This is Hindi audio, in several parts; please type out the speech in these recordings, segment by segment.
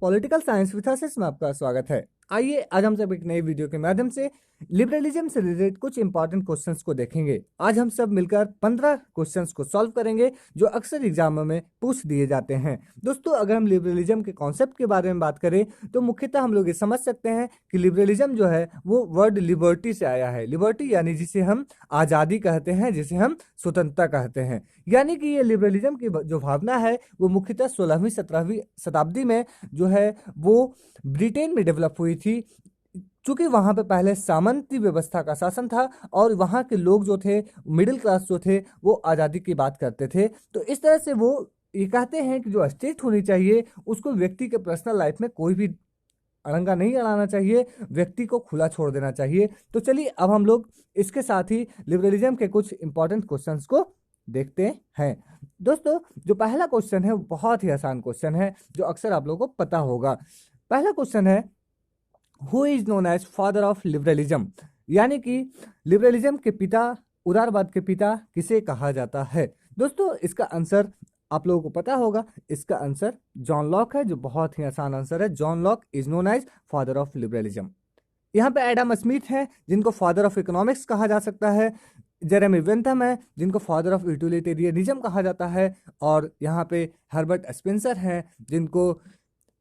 पॉलिटिकल साइंस विथ में आपका स्वागत है। आइए आज हम सब एक नई वीडियो के माध्यम से लिबरलिज्म से रिलेटेड कुछ इंपॉर्टेंट क्वेश्चंस को देखेंगे। आज हम सब मिलकर 15 क्वेश्चंस को सॉल्व करेंगे जो अक्सर एग्जामों में पूछ दिए जाते हैं। दोस्तों, अगर हम लिबरलिज्म के कॉन्सेप्ट के बारे में बात करें तो मुख्यतः हम लोग ये समझ सकते हैं कि लिबरलिज्म जो है वो वर्ड लिबर्टी से आया है। लिबर्टी यानी जिसे हम आज़ादी कहते हैं, जिसे हम स्वतंत्रता कहते हैं। यानी कि ये लिबरलिज्म की जो भावना है वो मुख्यतः 16वीं 17वीं शताब्दी में जो है वो ब्रिटेन में डेवलप हुई थी। चूंकि वहां पे पहले सामंती व्यवस्था का शासन था और वहां के लोग जो थे, मिडिल क्लास जो थे, वो आज़ादी की बात करते थे। तो इस तरह से वो ये कहते हैं कि जो स्टेट होनी चाहिए उसको व्यक्ति के पर्सनल लाइफ में कोई भी अड़ंगा नहीं अड़ाना चाहिए, व्यक्ति को खुला छोड़ देना चाहिए। तो चलिए अब हम लोग इसके साथ ही लिबरलिज्म के कुछ इंपॉर्टेंट क्वेश्चंस को देखते हैं। दोस्तों, जो पहला क्वेश्चन है वो बहुत ही आसान क्वेश्चन है जो अक्सर आप लोगों को पता होगा। पहला क्वेश्चन है, who is known as father of liberalism, यानी कि लिबरलिज्म के पिता, उदारवाद के पिता किसे कहा जाता है। दोस्तों, इसका आंसर आप लोगों को पता होगा, इसका आंसर जॉन लॉक है, जो बहुत ही आसान आंसर है। John Locke is known as father of liberalism. यहाँ पे एडम स्मिथ है जिनको फादर ऑफ इकोनॉमिक्स कहा जा सकता है। जेरेमी बेंथम है जिनको फादर ऑफ यूटिलिटेरियनिज्म कहा जाता है। और यहाँ पे हर्बर्ट स्पेंसर है जिनको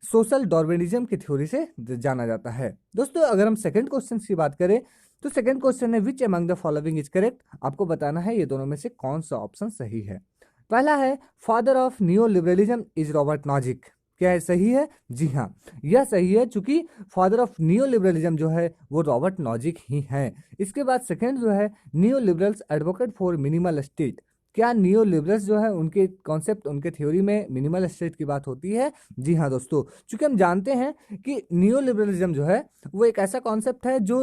सोशल डार्विनिज्म की थ्योरी से जाना जाता है। दोस्तों, अगर हम सेकंड क्वेश्चन की बात करें तो सेकंड क्वेश्चन है, विच among the following is correct. आपको बताना है ये दोनों में से कौन सा ऑप्शन सही है। पहला है, father of neo liberalism is Robert Nozick. क्या है सही है? जी हाँ, यह सही है, चूंकि फादर ऑफ नियो लिबरलिज्म जो है वो रॉबर्ट नॉजिक ही हैं। इसके बाद सेकंड जो है, neo liberals advocate for minimal state. क्या नियो लिबरल्स जो है उनके कॉन्सेप्ट, उनके थ्योरी में मिनिमल स्टेट की बात होती है? जी हाँ दोस्तों, चूंकि हम जानते हैं कि नियो लिबरलिज्म जो है वो एक ऐसा कॉन्सेप्ट है जो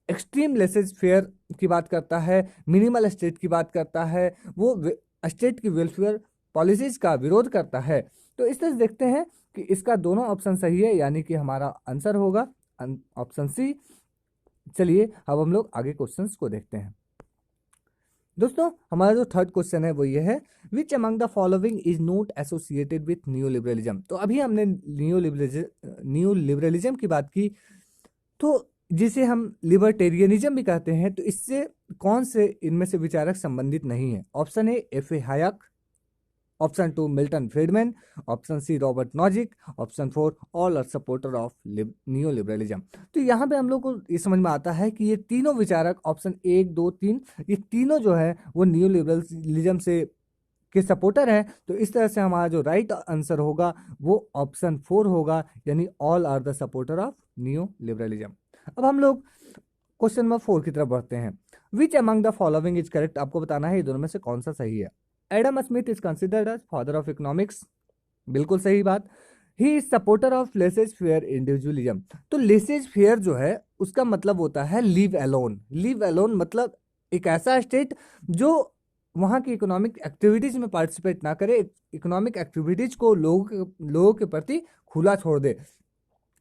एक्सट्रीम लेसेज फेयर की बात करता है, मिनिमल स्टेट की बात करता है, वो स्टेट की वेलफेयर पॉलिसीज का विरोध करता है। तो इस तरह से देखते हैं कि इसका दोनों ऑप्शन सही है, यानी कि हमारा आंसर होगा ऑप्शन सी। चलिए अब हम लोग आगे क्वेश्चंस को देखते हैं। दोस्तों, हमारा जो थर्ड क्वेश्चन है वो ये है, विच among the following is not associated with new liberalism. तो अभी हमने न्यू लिबरलिज्म की बात की, तो जिसे हम लिबर्टेरियनिज्म भी कहते हैं, तो इससे कौन से इनमें से विचारक संबंधित नहीं है। Option A F A Hayek, option 2 Milton Friedman, option C Robert Nozick, option 4 all are supporter of neo liberalism. तो यहाँ पे हम लोग को ये समझ में आता है कि ये तीनों विचारक, ऑप्शन 1 2 3, ये तीनों जो है वो नियो लिबरलिज्म से के सपोर्टर हैं। तो इस तरह से हमारा जो राइट आंसर होगा वो ऑप्शन 4 होगा, यानी all are the supporter of neo liberalism. अब हम लोग क्वेश्चन नंबर 4 की तरफ बढ़ते हैं। Which among the following is correct. आपको बताना है ये दोनों में से कौन सा सही है। Adam Smith is considered as father of economics, बिल्कुल सही बात। He is supporter of laissez faire individualism. तो लेसेज फेयर जो है उसका मतलब होता है लिव अलोन। लिव अलोन मतलब एक ऐसा स्टेट जो वहाँ की इकोनॉमिक एक्टिविटीज में पार्टिसिपेट ना करे, इकोनॉमिक एक्टिविटीज को लोगों के प्रति खुला छोड़ दे।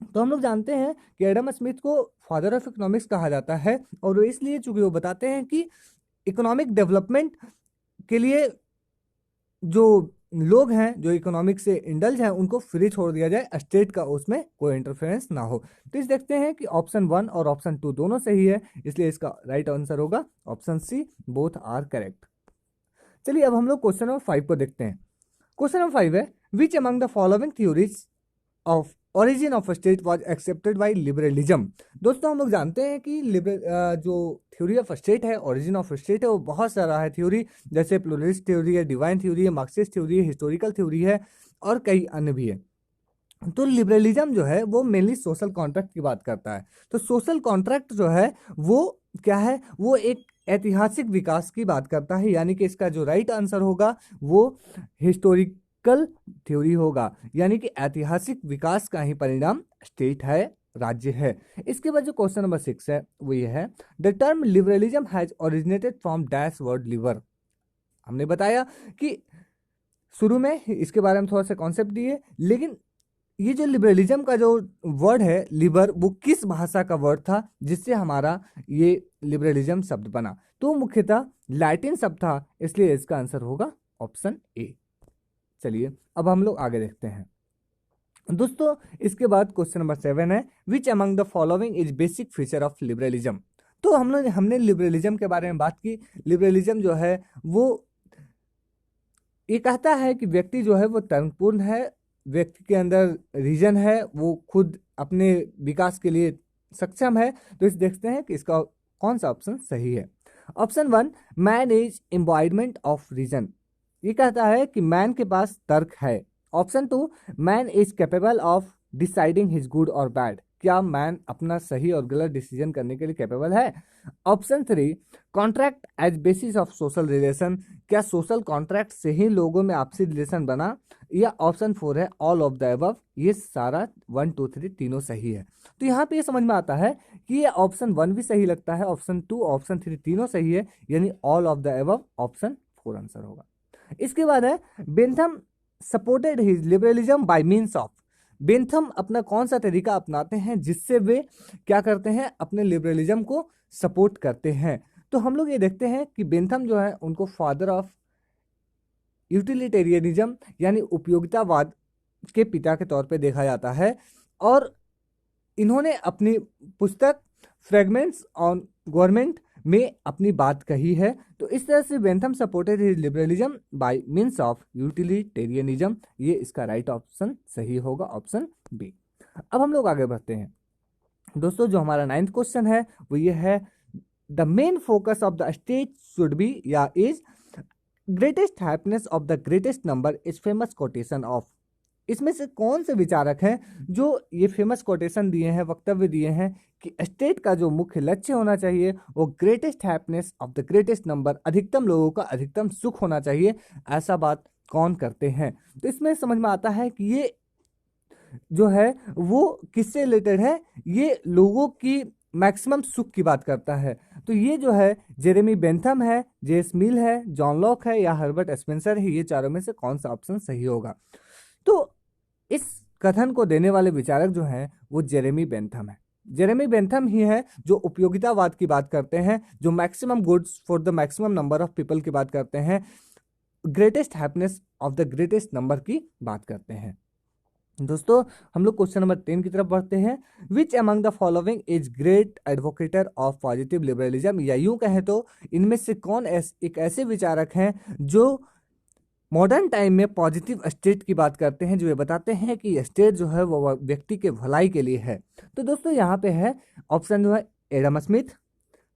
तो हम लोग जानते हैं कि एडम स्मिथ को फादर ऑफ इकोनॉमिक्स कहा जाता है, और वो इसलिए चूंकि वो बताते हैं कि इकोनॉमिक डेवलपमेंट के लिए जो लोग हैं, जो इकोनॉमिक से इंडल्ज हैं, उनको फ्री छोड़ दिया जाए, स्टेट का उसमें कोई इंटरफेरेंस ना हो। तो इस देखते हैं कि ऑप्शन 1 और ऑप्शन 2 दोनों सही है, इसलिए इसका राइट आंसर होगा option C, both are correct. चलिए अब हम लोग क्वेश्चन नंबर 5 को देखते हैं। क्वेश्चन नंबर 5 है, विच among the following theories of origin of state was accepted by liberalism. दोस्तों, हम लोग जानते हैं कि जो थ्योरी ऑफ स्टेट है, ओरिजिन ऑफ स्टेट है, वो बहुत सारा है थ्योरी, जैसे प्लुरलिस्ट थ्योरी है, डिवाइन थ्योरी है, मार्क्सिस्ट थ्योरी है, हिस्टोरिकल थ्योरी है, और कई अन्य भी है। तो लिबरलिज्म जो है वो मेनली सोशल कॉन्ट्रैक्ट की बात करता है। तो सोशल कॉन्ट्रैक्ट जो है वो क्या है, वो एक ऐतिहासिक विकास की बात करता है, यानी कि इसका जो राइट आंसर होगा वो हिस्टोरिकल थ्योरी होगा, यानी कि ऐतिहासिक विकास का ही परिणाम स्टेट है, राज्य है। इसके बाद जो क्वेश्चन नंबर 6 है वो ये है, the term liberalism has originated from dash word Libre. हमने बताया कि शुरू में इसके बारे में थोड़ा सा कॉन्सेप्ट दिए, लेकिन ये जो लिबरलिज्म का जो वर्ड है लिबर, वो किस भाषा का वर्ड था जिससे हमारा ये लिबरलिज्म शब्द बना। तो मुख्यतः लैटिन शब्द था, इसलिए इसका आंसर होगा ऑप्शन ए। चलिए अब हम लोग आगे देखते हैं। दोस्तों इसके बाद क्वेश्चन नंबर 7 है, विच among the following is basic feature of liberalism. तो हमने लिबरलिज्म के बारे में बात की। लिबरलिज्म जो है वो ये कहता है कि व्यक्ति जो है वो तर्कपूर्ण है, व्यक्ति के अंदर रीजन है, वो खुद अपने विकास के लिए सक्षम है। तो इस देखते हैं कि इसका कौन सा ऑप्शन सही है। Option 1, man is embodiment of reason. ये कहता है कि मैन के पास तर्क है। Option 2, man is capable of deciding his good और बैड। क्या मैन अपना सही और गलत डिसीजन करने के लिए कैपेबल है। Option 3, contract as basis of social relation. क्या सोशल कॉन्ट्रैक्ट से ही लोगों में आपसी रिलेशन बना। या ऑप्शन 4 है ऑल ऑफ द अबव। ये सारा 1 2 3 तीनों सही है। तो यहाँ पे ये समझ में आता है कि ये ऑप्शन 1 भी सही लगता है, ऑप्शन 2, ऑप्शन 3 तीनों सही है, यानी all of the above option 4 answer होगा। इसके बाद है, Bentham supported his liberalism bye means of. Bentham अपना कौन सा तरीका अपनाते हैं जिससे वे क्या करते हैं, अपने लिबरलिज्म को सपोर्ट करते हैं। तो हम लोग ये देखते हैं कि बेंथम जो है उनको फादर ऑफ यूटिलिटेरियनिज्म यानी उपयोगितावाद के पिता के तौर पे देखा जाता है। और इन्होंने अपनी पुस्तक फ्रेगमेंट्स ऑन गवर्नमेंट में अपनी बात कही है। तो इस तरह से Bentham supported his liberalism bye means of utilitarianism. ये इसका राइट ऑप्शन सही होगा, ऑप्शन बी। अब हम लोग आगे बढ़ते हैं। दोस्तों जो हमारा 9th क्वेश्चन है वो ये है, the main focus of the state should be या is greatest happiness of the greatest number is famous quotation of. इसमें से कौन से विचारक हैं जो ये फेमस कोटेशन दिए हैं, वक्तव्य दिए हैं कि स्टेट का जो मुख्य लक्ष्य होना चाहिए वो greatest happiness of the greatest number, अधिकतम लोगों का अधिकतम सुख होना चाहिए। ऐसा बात कौन करते हैं। तो इसमें समझ में आता है कि ये जो है वो किससे रिलेटेड है, ये लोगों की मैक्सिमम सुख की बात करता है। तो ये जो है जेरेमी बेंथम है, जेम्स मिल है, जॉन लॉक है या हर्बर्ट स्पेंसर है। ये चारों में से कौन सा ऑप्शन सही होगा। तो इस कथन को देने वाले विचारक जो हैं वो जेरेमी बेंथम है। जेरेमी बेंथम ही है जो उपयोगितावाद की बात करते हैं, जो maximum goods for the maximum number of people की बात करते हैं, greatest happiness of the greatest number की बात करते हैं। दोस्तों हम लोग क्वेश्चन नंबर 10 की तरफ बढ़ते हैं। Which among the following is great advocator of positive liberalism. या यूं कहें तो इनमें से कौन एक ऐसे विचारक हैं जो मॉडर्न टाइम में पॉजिटिव स्टेट की बात करते हैं, जो ये बताते हैं कि स्टेट जो है वो व्यक्ति के भलाई के लिए है। तो दोस्तों यहाँ पे है ऑप्शन जो है Adam Smith,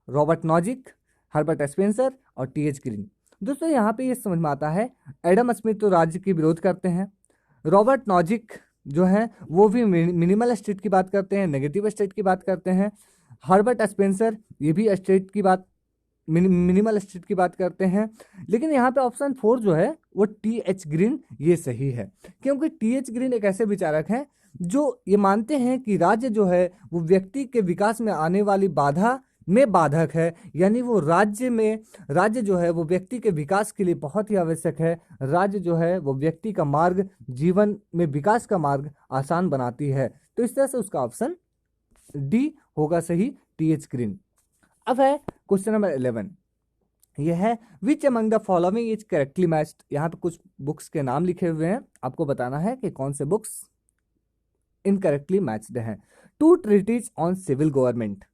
Robert Nozick, Herbert Spencer और टीएच ग्रीन। दोस्तों यहाँ पे ये समझ में आता है, एडम स्मिथ तो राज्य की विरोध करते हैं, रॉबर्ट नॉजिक जो है वो भी मिनिमल स्टेट की बात करते हैं, नेगेटिव स्टेट की बात करते हैं, हर्बर्ट स्पेंसर ये भी स्टेट की बात, मिनिमल स्टेट की बात करते हैं। लेकिन यहाँ पे ऑप्शन 4 जो है वो टीएच ग्रीन ये सही है, क्योंकि टीएच ग्रीन एक ऐसे विचारक हैं जो ये मानते हैं कि राज्य जो है वो व्यक्ति के विकास में आने वाली बाधा में बाधक है, यानी वो राज्य जो है वो व्यक्ति के विकास के लिए बहुत ही आवश्यक है। राज्य जो है वो व्यक्ति का मार्ग, जीवन में विकास का मार्ग आसान बनाती है। तो इस तरह से उसका ऑप्शन डी होगा सही, टीएच ग्रीन। अब है क्वेश्चन नंबर 11, यह है विच among the following is correctly matched. यहाँ पे कुछ बुक्स के नाम लिखे हुए हैं, आपको बताना है कि कौन से बुक्स इनकरेक्टली मैच्ड हैं। Two treaties on civil government,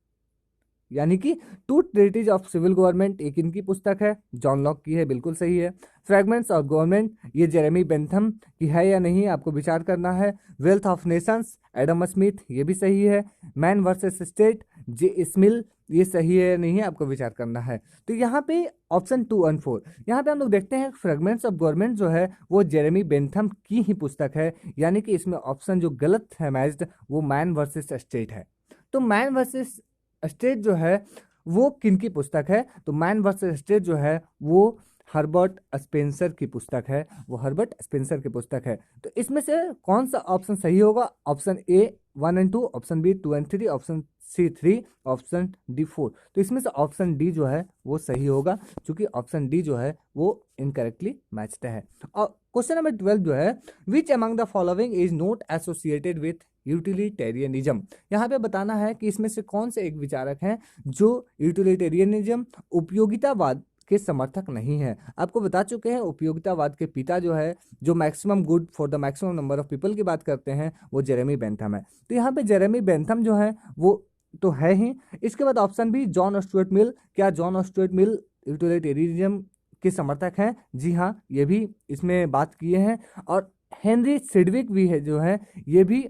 यानी कि two treaties of civil government एक इनकी पुस्तक है, जॉन लॉक की है, बिल्कुल सही है। फ्रैगमेंट्स ऑफ गवर्नमेंट ये जेरेमी बेंथम की है या नहीं, आपको विचार करना है। Wealth of Nations Adam Smith ये भी सही है। मैन वर्सेस स्टेट जे स्मिल ये सही है या नहीं, आपको विचार करना है। तो यहाँ पे ऑप्शन 2 और 4, यहाँ पे हम लोग देखते हैं फ्रेगमेंट्स ऑफ गवर्नमेंट जो है वो जेरेमी बेंथम की ही पुस्तक है, यानी कि इसमें ऑप्शन जो गलत है मैच्ड वो मैन वर्सेस स्टेट है। तो मैन वर्सेस स्टेट जो है वो किनकी पुस्तक है, तो मैन वर्सेस स्टेट जो है वो हर्बर्ट स्पेंसर की पुस्तक है, वो हर्बर्ट स्पेंसर की पुस्तक है। तो इसमें से कौन सा ऑप्शन सही होगा, ऑप्शन ए 1 और 2, ऑप्शन बी 2 और 3, ऑप्शन सी 3, ऑप्शन डी 4। तो इसमें से ऑप्शन डी जो है वो सही होगा, क्योंकि ऑप्शन डी जो है वो इनकरेक्टली मैच्ड है। और क्वेश्चन नंबर 12 जो है विच among the following is not associated with utilitarianism. यहाँ पे बताना है कि इसमें से कौन से एक विचारक हैं जो यूटिलिटेरियनिज्म उपयोगितावाद के समर्थक नहीं है। आपको बता चुके हैं उपयोगितावाद के पिता जो है, जो maximum good for the maximum number of people की बात करते हैं, वो जेरेमी बेंथम है। तो यहाँ पे जेरेमी बेंथम जो है वो तो है ही। इसके बाद option B John Stuart Mill. क्या जॉन स्टुअर्ट मिल यूटिलिटेरियनिज्म के समर्थक हैं? जी हाँ, ये भी इसमें बात किए हैं। और हेनरी सिडविक भी है जो है, ये भी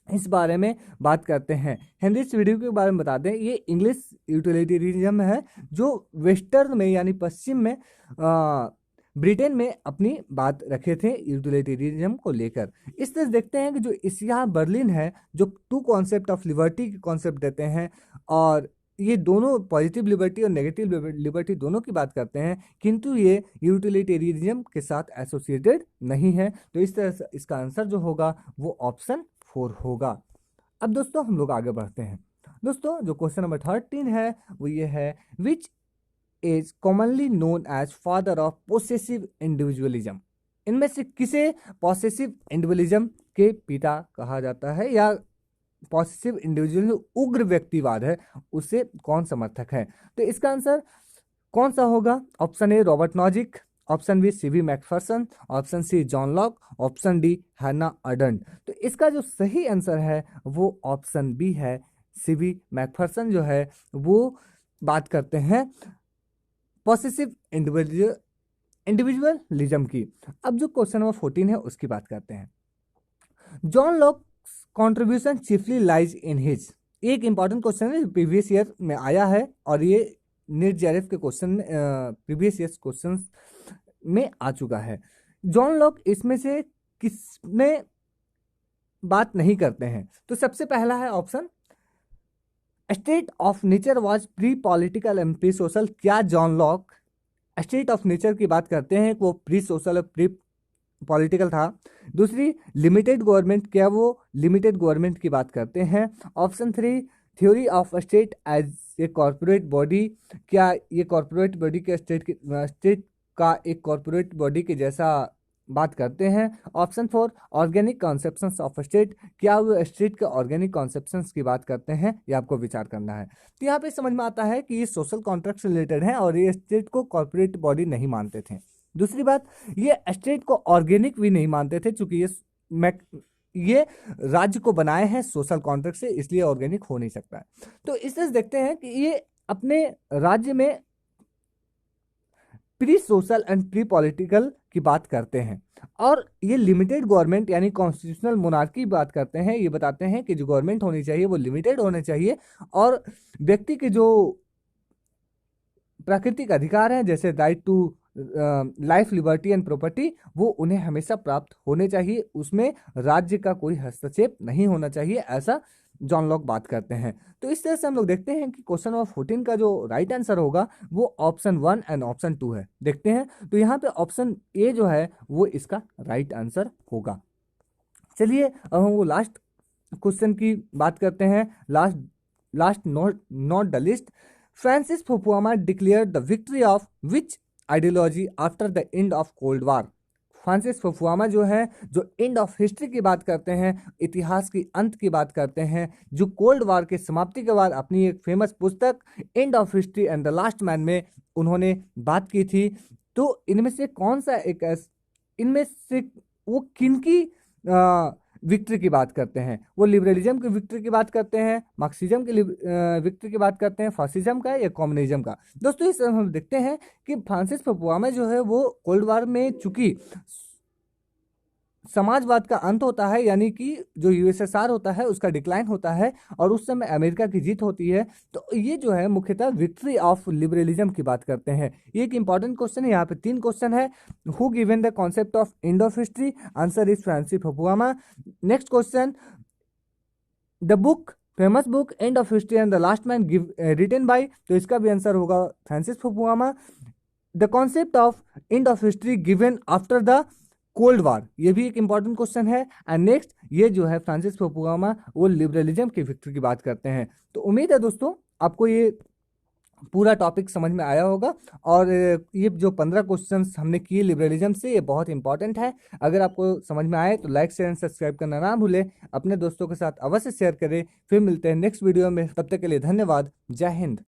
इस बारे में बात करते हैं। हेनरी सिडविक के बारे में बता दें, ये इंग्लिश यूटिलिटेरियनिज्म है जो वेस्टर्न में यानी पश्चिम में ब्रिटेन में अपनी बात रखे थे यूटिलिटेरियनिज्म को लेकर। इस तरह देखते हैं कि जो इसिया बर्लिन है, जो टू कॉन्सेप्ट ऑफ लिबर्टी के कॉन्सेप्ट देते हैं, और ये दोनों पॉजिटिव लिबर्टी और नेगेटिव लिबर्टी दोनों की बात करते हैं, किंतु ये यूटिलिटेरियनिज्म के साथ एसोसिएटेड नहीं है। तो इस तरह से इसका आंसर जो होगा वो ऑप्शन 4 होगा। अब दोस्तों हम लोग आगे बढ़ते हैं। दोस्तों जो क्वेश्चन नंबर 13 है वो ये है, which is commonly known as father of possessive individualism. इनमें से किसे पॉसेसिव इंडिविजुअलिज्म के पिता कहा जाता है, या पॉसेसिव इंडिविजुअलिज्म उग्र व्यक्तिवाद है, उससे कौन समर्थक है? तो इसका आंसर कौन सा होगा? Option A Robert Nozick, option B C V Macpherson, option C John Locke, option D Hannah Arendt. तो इसका जो सही आंसर है वो ऑप्शन बी है, सीवी मैकफर्सन जो है वो बात करते हैं पॉसेसिव इंडिविजुअलिज्म की। अब जो क्वेश्चन नंबर 14 है उसकी बात करते हैं। John Locke contribution chiefly lies in his. एक इंपॉर्टेंट क्वेश्चन है, प्रीवियस ईयर में आया है, और ये नीट जेआरएफ के क्वेश्चन में प्रीवियस ईयर क्वेश्चन में आ चुका है। जॉन लॉक इसमें से किसमें बात नहीं करते हैं? तो सबसे पहला है option, state of nature was pre political and pre social. क्या John Locke state of nature की बात करते हैं वो प्री सोशल और प्री पॉलिटिकल था? दूसरी, लिमिटेड गवर्नमेंट, क्या वो लिमिटेड गवर्नमेंट की बात करते हैं? Option 3, theory of state as a corporate body. क्या ये कॉर्पोरेट बॉडी के स्टेट का एक कॉर्पोरेट बॉडी के जैसा बात करते हैं? Option 4, organic conceptions of state. क्या वो स्टेट के ऑर्गेनिक कॉन्सेप्शंस की बात करते हैं? ये आपको विचार करना है। तो यहाँ पे समझ में आता है कि ये सोशल कॉन्ट्रैक्ट से रिलेटेड है और ये स्टेट को कॉर्पोरेट बॉडी नहीं मानते थे। दूसरी बात, ये स्टेट को ऑर्गेनिक भी नहीं मानते थे, चूंकि ये राज्य को बनाए हैं सोशल कॉन्ट्रैक्ट से, इसलिए ऑर्गेनिक हो नहीं सकता है। तो इस तरह से देखते हैं कि ये अपने राज्य में pre social and pre political की बात करते हैं, और ये लिमिटेड गवर्नमेंट यानी कॉन्स्टिट्यूशनल मोनार्की की बात करते हैं। ये बताते हैं कि जो गवर्नमेंट होनी चाहिए वो लिमिटेड होने चाहिए, और व्यक्ति के जो प्राकृतिक अधिकार हैं जैसे right to life, liberty and property, वो उन्हें हमेशा प्राप्त होने चाहिए, उसमें राज्य का कोई हस्तक्षेप नहीं होना चाहिए, ऐसा जॉन लॉक बात करते हैं। तो इस तरह से हम लोग देखते हैं कि क्वेश्चन नंबर 14 का जो राइट आंसर होगा वो ऑप्शन 1 एंड ऑप्शन 2 है। देखते हैं, तो यहाँ पे ऑप्शन ए जो है वो इसका राइट आंसर होगा। चलिए अब हम वो लास्ट क्वेश्चन की बात करते हैं, last not the list. Francis Fukuyama declared the victory of which ideology after the end of cold war. Francis Fukuyama जो है, जो एंड ऑफ हिस्ट्री की बात करते हैं, इतिहास की अंत की बात करते हैं, जो कोल्ड वार के समाप्ति के बाद अपनी एक फेमस पुस्तक and of history and the last man में उन्होंने बात की थी। तो इनमें से कौन सा एक, इनमें से वो किनकी विक्ट्री की बात करते हैं? वो लिबरलिज्म की विक्ट्री की बात करते हैं, मार्क्सिज्म की विक्ट्री की बात करते हैं, फासिज्म का या कम्युनिज्म का? दोस्तों इस हम देखते हैं कि फ्रांसिस फुकुयामा जो है वो कोल्ड वार में चूंकि समाजवाद का अंत होता है, यानी कि जो यूएसएसआर होता है उसका डिक्लाइन होता है और उस समय अमेरिका की जीत होती है, तो ये जो है मुख्यतः विक्ट्री ऑफ लिबरलिज्म की बात करते हैं। ये एक इंपॉर्टेंट क्वेश्चन है, यहाँ पे 3 क्वेश्चन है। Who given the concept of end of history? Answer is Francis Fukuyama. Next question, the book, famous book end of history and the last man written by, तो इसका भी आंसर होगा Francis Fukuyama. The concept of end of history given after the cold war, ये भी एक इंपॉर्टेंट क्वेश्चन है। एंड नेक्स्ट, ये जो है फ्रांसिस फुकुयामा वो लिबरलिज्म की विक्ट्री की बात करते हैं। तो उम्मीद है दोस्तों आपको ये पूरा टॉपिक समझ में आया होगा, और ये जो 15 क्वेश्चंस हमने किए लिबरलिज्म से, ये बहुत इंपॉर्टेंट है। अगर आपको समझ में आए तो लाइक शेयर एंड सब्सक्राइब करना ना भूलें, अपने दोस्तों के साथ अवश्य शेयर करें। फिर मिलते हैं नेक्स्ट वीडियो में, तब तक के लिए धन्यवाद। जय हिंद।